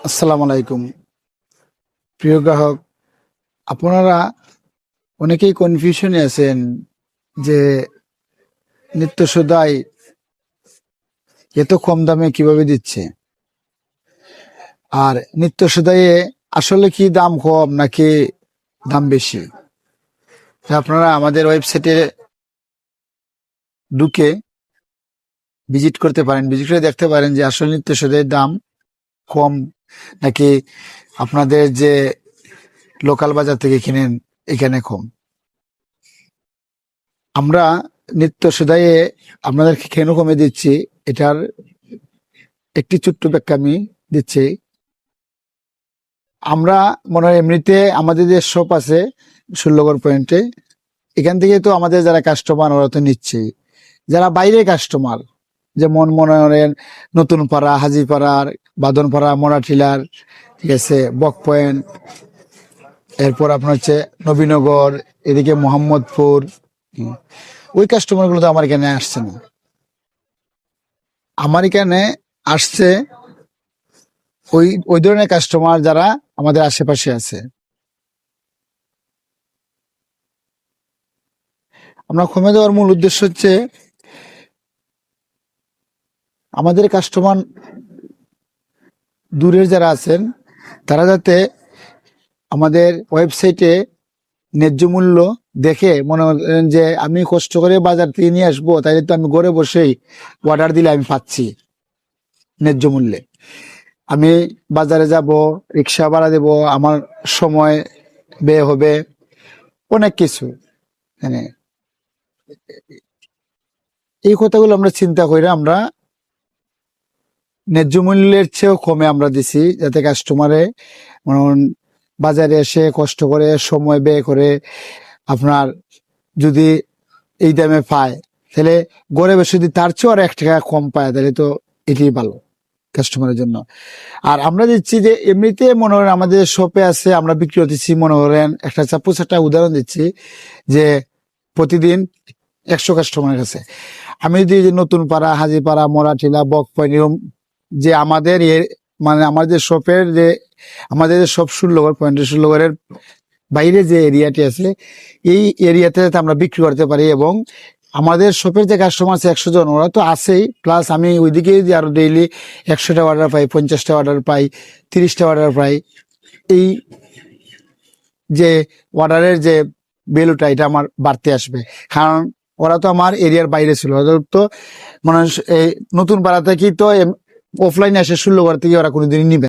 আসসালামু আলাইকুম। প্রিয় গ্রাহক, আপনারা অনেকেই কনফিউশনে আছেন যে নিত্য সদাই এত কম দামে কিভাবে দিচ্ছে, আর নিত্য সদাইয়ে আসলে কি দাম কম নাকি দাম বেশি। আপনারা আমাদের ওয়েবসাইটে ঢুকে ভিজিট করতে পারেন, ভিজিট করে দেখতে পারেন যে আসলে নিত্য সদাইয়ের দাম কম নাকি আপনাদের যে লোকাল বাজার থেকে কিনেন এখানে কম। আমরা নিত্য সদাইয়ে আপনাদেরকে কেন কমে দিচ্ছি এটার একটি ছোট্ট ব্যাখ্যা আমি দিচ্ছি। আমরা মনে হয় এমনিতে আমাদের যে শপ আছে 16 পয়েন্টে, এখান থেকে তো আমাদের যারা কাস্টমার ওরা তো নিচ্ছে, যারা বাইরে কাস্টমার যেমন মনে করেন নতুন পাড়া, হাজিপাড়ার, বাদনপাড়া, মোড়াটিলার, ঠিক আছে, বক পয়েন্ট, এরপর আপনার হচ্ছে নবীনগর, এদিকে মোহাম্মদপুর, ওই কাস্টমার গুলো তো আমার এখানে আসছে না। আমার এখানে আসছে ওই ওই ধরনের কাস্টমার যারা আমাদের আশেপাশে আছে। আমরা কমে দেওয়ার মূল উদ্দেশ্য হচ্ছে আমাদের কাস্টমার দূরের যারা আছেন তারা যাতে আমাদের ওয়েবসাইটে ন্যায্য মূল্য দেখে মনে করেন যে আমি কষ্ট করে বাজার থেকে নিয়ে আসবো, তাই তো আমি ঘরে বসেই অর্ডার দিলে আমি পাচ্ছি ন্যায্য মূল্যে। আমি বাজারে যাব, রিক্সা ভাড়া দেব, আমার সময় ব্যয় হবে, অনেক কিছু। মানে এই কথাগুলো আমরা চিন্তা করে আমরা ন্যায্য মূল্যের চেয়েও কমে আমরা দিছি, যাতে কাস্টমারে বাজারে এসে কষ্ট করে সময় ব্যয় করে আপনার যদি এই দামে পায়, তাহলে গড়ে বসে যদি তার চেয়েও আর 1 টাকা কম পায়, তাহলে তো এটাই ভালো কাস্টমারের জন্য। আর আমরা দিচ্ছি যে এমনিতে মনে করেন আমাদের শপে আছে, আমরা বিক্রি করতেছি, মনে করেন একটা সাপোজ একটা উদাহরণ দিচ্ছি যে প্রতিদিন 100 কাস্টমারের কাছে আমি যদি যে নতুন পাড়া, হাজিপাড়া, মোড়াটিলা, বক পয়েন্ট, যে আমাদের মানে আমাদের শপের যে আমাদের যে সব 16 পয়েন্টের 16 বাইরে যে এরিয়াটি আছে, এই এরিয়াতে আমরা বিক্রি করতে পারি। এবং আমাদের শপের যে কাস্টমার আছে 100 জন, ওরা তো আছেই, প্লাস আমি ওইদিকে যদি আরো ডেইলি 100টা অর্ডার পাই, 50টা অর্ডার পাই, 30টা অর্ডার পাই, এই যে অর্ডারের যে ভ্যালুটা এটা আমার বাড়তে আসবে। কারণ ওরা তো আমার এরিয়ার বাইরে ছিল, ওদের তো মানে এই নতুন পাড়া থেকেই তো অফলাইনে এসে 16 থেকে ওরা কোনোদিনই নিবে।